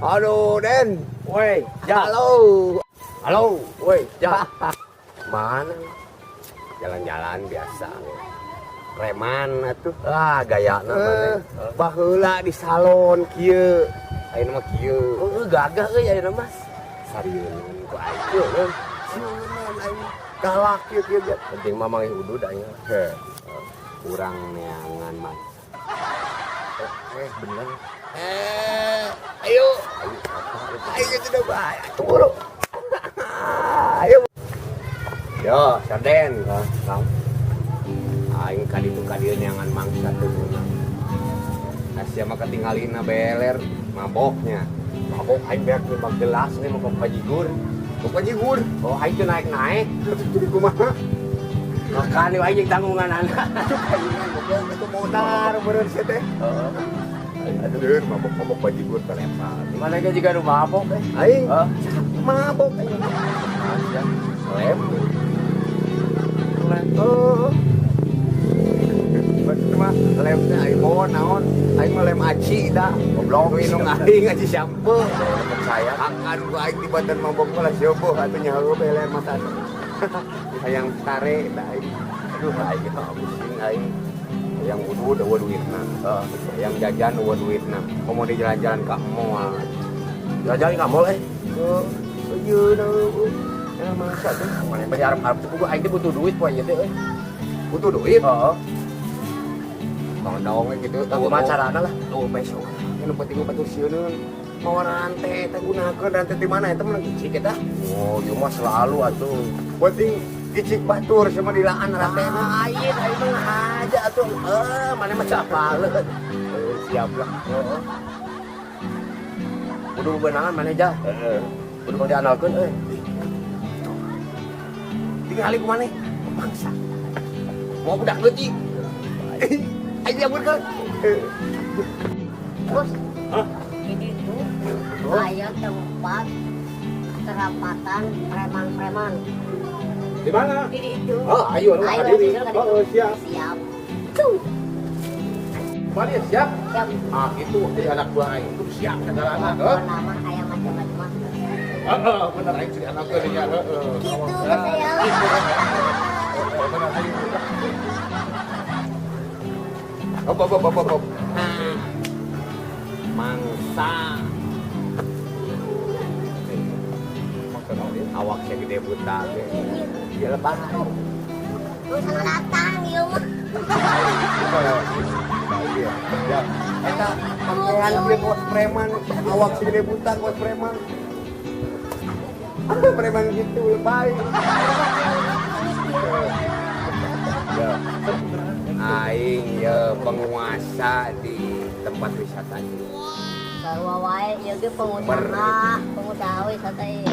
Aduh, Den. Woi, ja. Halo. Halo, woi, ja. Mana? Jalan-jalan biasa. Preman atuh. Gaya namanya. Baheula di salon kieu. Ayeuna mah kieu. Gagah euy ayeuna Mas. Sarieun ku aing kieu. Sieunan aing galak kieu dia. Penting mah mangih udud aing. Kurang neangan mah. Bener. Ayo. Ayo sudah bahaya. Tunggu. Ayo. Yo, Sarden. Kang. Aing kaditu kadieu neangan mangsa teu meunang. Asia mah ketinggalina beler maboknya. Mabok aing beak di gelas nih mau pajigur. Pajigur. Oh, aing teu naik-naik. Jadi kumaha? Makan ieu aing tanggungan anak. Itu modar bener sih teh. Aduh, mabok pajigur terlepas. Mana ge jiga nu mabok Aing mabok aing. Lem. Oh. Bener mah lem teh aing mau naon? Aing mah lem aci dah. Goblok minum aing aci sampo. Saya Akan ku aing di badan mabok malah sioboh atuh nyaho beler mata. Hayang tare da aing. Aduh aing kita pusing aing. Yang udud eueuh duitna. Yang jajan eueuh duitna. Komo di jalan-jalan ka mall. jajan ka mall Ieu dah. Masa tuh Mana bari arep-arep tuh aing teh butuh duit poe ieu teh euy. butuh duit. Heeh. Dong gitu. Kanggo macarana lah. Tuh peso. Anu penting batur sieun. Mau rantai teh gunakeun rantai di mana eta mah cicik eta. Oh, ieu mah selalu atuh. Penting cicik batur sama di laan rantena. Aing mah aja atuh. Mana mah capaleun. Siap lah. Heeh. Kudu beunangan mana ja. Heeh. Kudu mah dianalkeun euy. Tinggali ku maneh? Bangsa. Mau budak leutik. Ayo diamurkeun. Bos, ini tuh kayak tempat kerapatan preman-preman. Di mana? Ini itu. Oh, ayo lu Ayo, hadiri. siap. Oh, siap. Siap. Tuh, Mana ya, siap? siap. Itu jadi anak buah aing itu siap segalana. Oh, nama ayam macam-macam. Bener aing jadi anak buah dia. Gitu, saya. Bener aing. Hop. Mangsa. Awak saya gede buta. Dia lepas. Terus sana datang, yuk. Ya, eta pakaian dia kos preman, awak si gede buta kos preman. Preman gitu lebay. Ya. Aing ya penguasa di tempat wisata ini. Sarua wae, ieu ge pengusaha wisata ieu.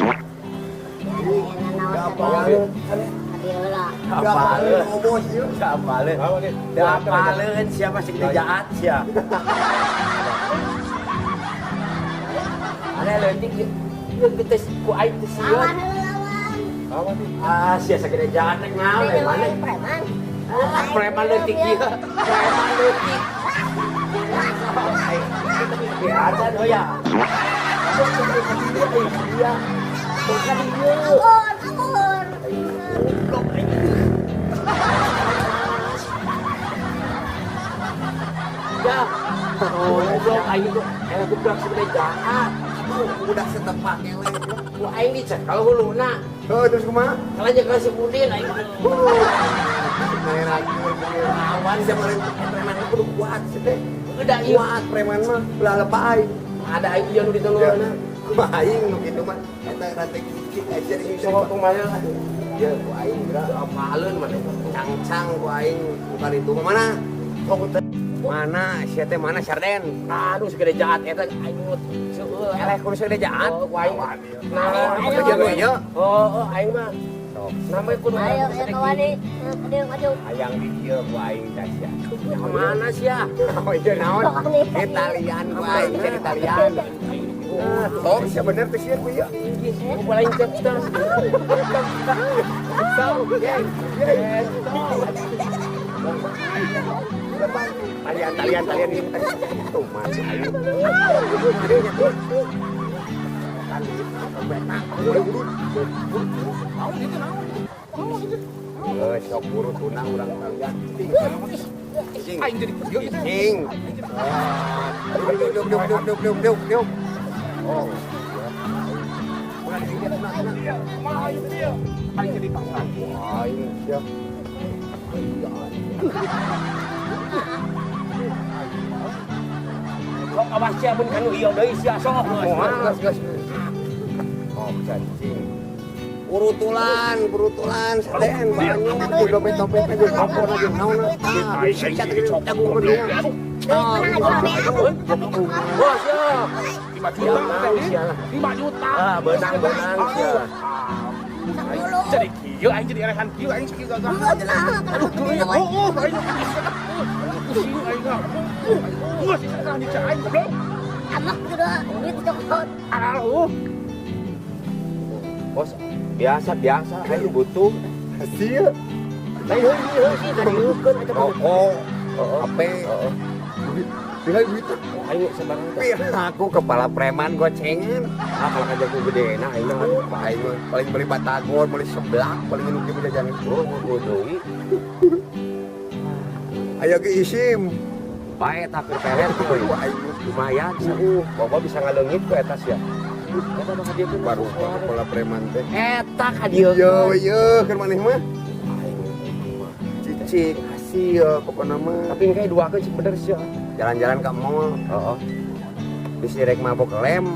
Enak naon Adiola. Apaleun siapa sih kita jahat sia. Ana leutik ieu geus ku aing teh Lawan sieun. lawan. Sia sagede jahat teh naon we mana? Preman. Preman leutik ieu. Preman leutik. Ada no ya. Iya. Bukan ieu. Ampun. Goblok aing. Ya. Oh, goblok aing tuh. Goblok segede jahat. Udah setempat ngewe. Wah, aing dicek kalau huluna. Terus kumaha? Kalau aja kasih Udin aing. Main lagi. Lawan Bisa paling preman itu kudu kuat sih teh. udah ieu. Kuat preman mah belah lepay. Ada aing yang di tengahna. Aing nu kitu mah eta rantai cicik aja di Sok kumaha. Ya, ku aing geura Apaleun mah. cangcang ku aing bukan itu mana? Sok teh. Mana? Sia teh mana Sarden? Aduh segede jahat eta aing mut. Seueuh Eleh kudu segede jahat. Oh, ku aing. Nah, Apa dia mah ieu? Oh, aing mah. Sok Namanya kudu Ayo, ya kawan nih. Aduh, aduh. hayang di dieu ku aing teh sia. Mana sih ya? Oh iya naon? Italian ku aing, sia Italian. Oh, sia bener teh sia ku ieu. Mau balain capstan. Sok, geng. Talian ini tuh masih aing. Sok buru tunang urang lihat. Cing. Aing jadi Cing. Duk. Oh. Aing jadi pasang. Aing siap. Kok awas sia mun kanu ieu deui sia sok. Gas. Oh, cacing. Burutulan, saden banyak dompet aja kapor aja naon. Jagung dia. Bos ya. 5 juta. Ah, benang sia. Jadi kieu aing jadi erehan kieu aing sakieu gagal. Aduh, aing. Pusing aing. Bos, sekarang dicain goblok. Amak udah duit cokot. Bos, biasa aing butuh hasil. Lain heusi tadi heukeun eta Rokok, HP. Tinggal duit. aing sembarang teh. Aku kepala preman gocengan. Kalau ngajak ku gede enak aing mah aing mah paling beli batagor, beli seblak, paling nuki beli jajan bro mau deui. Aya ge isim. Bae tak pelet euy. Aing Lumayan seueuh. Bobo bisa ngaleungit ku eta sia. Eta mah kadieun baru kepala preman teh. Eta kadieun. Iya, keur maneh mah. Cicing hasil pokona mah. Tapi kayak duakeun cik bener sia. Jalan-jalan ke mall. Heeh. Bisi rek mabok lem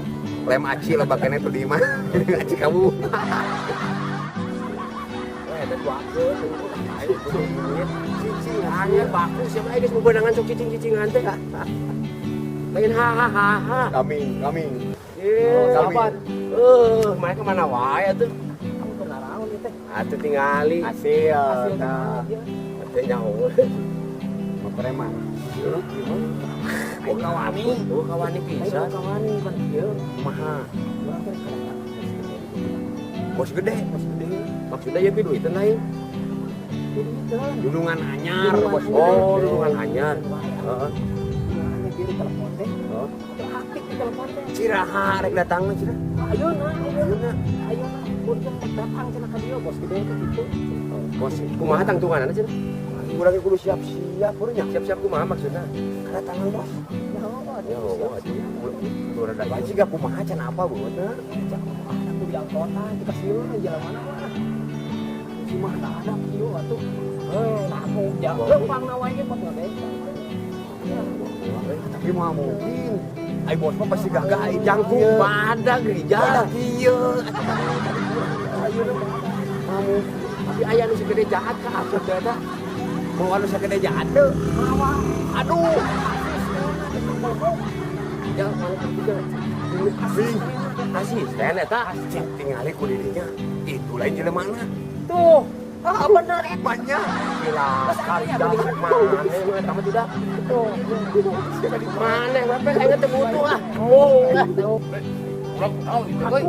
aci lah bakene tuh di mah. Aci kamu. Eta duakeun. Aing butuh duit. Cicing hanya baku sia mah geus bebenangan sok cicing-cicingan teh. Lain hahaha. Kami. Kapan? Main kemana wae atuh? Kamu pernah naon ieu teh? Atuh tingali. Hasil nah. Teh nyaho. Mah preman. Oh kawani pisan. Kawani pan ieu. Kumaha? Bos gede. Maksudnya ya pi duitan lain. Dulungan anyar bos. Oh, gede. dulungan anyar. Heeh. Ciraha rek datang mah cira. Ayeuna. Urang datang cenah ka dieu bos gede kitu. Bos kumaha tangtunganana cenah? Urang kudu siap-siap urang Siap-siap kumaha maksudna? kedatangan bos. Ya, Urang da bae siga kumaha can apa beuna? aku di angkota kita sieu jalan mana mah? Si mah ada kieu atuh. Nah aku jauh pangna wae ge pot ngadesa. Tapi mah mungkin. Ai bos mah pasti gagah ai Jangkung jangkung. badag gereja. Ieu. Tapi aya nu segede jahat ka aku teh eta. Mau anu sagede jahat teu. Aduh. Ya mana juga. Bing. Asisten eta. Cing tingali ku dirinya. Itu lain jelemana. Tuh. Bener banyak. Gila sekali jahat mana eta mah tidak. Mana bapak aing teh butuh ah. Urang tahu itu euy.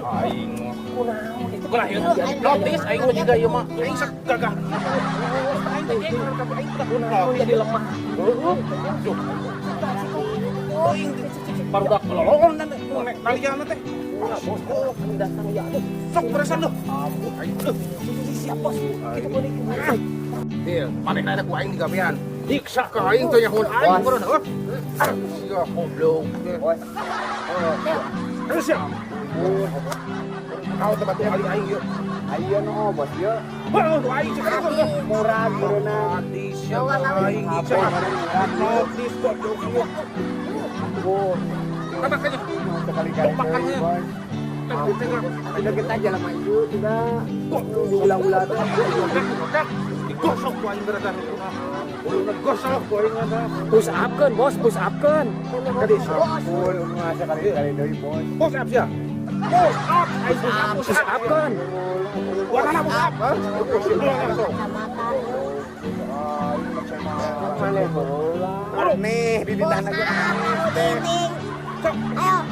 Aing kunaon itu gelah ieu. Notis aing mah juga ieu mah. Aing sak gagah. Aing teh jeung tapi aing teh kunaon jadi lemah. Aing baru dak lolong dan kalian teh. Bos, datang ya. Sok beresan lu. Aing siap bos. Kita boleh kemana? Dia, manehna ada ku aing di gawean. Diksa ka aing teh nyahoon aing baru heuh. Sia goblok. Bos. Terus ya. Kau tempat kali aing yuk. Ayo no bos yo. Wah, tu aing cek aku. Murah beuna. Hadis ya aing cek. Hadis goblok lu. Bos. Kata kanya. Sekali-kali Makannya. Ada kita jalan maju sudah. Ulah-ulah tuh. Digosok ku aing berada. Ulun gosok ku aing ada. Push up kan bos, push up kan. Tadi sampun ngasa kali deui bos. Bos up sia. Bos up, aing Push up kan. warna bos up. Mana bola? Nih di tanah gua. Dinding. Ayo.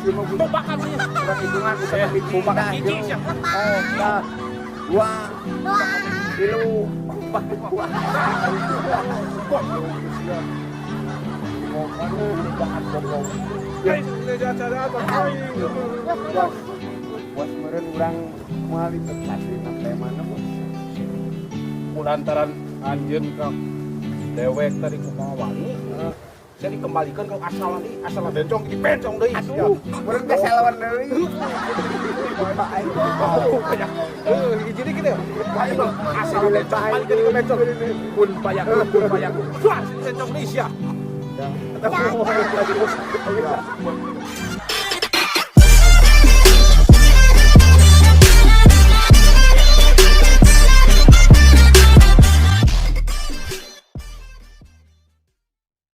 Bobakan nih. Hitungan saya bubakan Gigi sia. Dah. Dua, Wah. tilu, empat. Guys, cara apa? Bos meureun urang moal investasi teh mana bos? Lantaran anjeun ka dewek tadi kumaha wani. Saya dikembalikan ke asal bencong dipencong deui. Aduh, meureun geus salawan deui. Jadi gitu. Asal bencong balik ke bencong. Pun payak. Wah, bencong deui sia. Ya.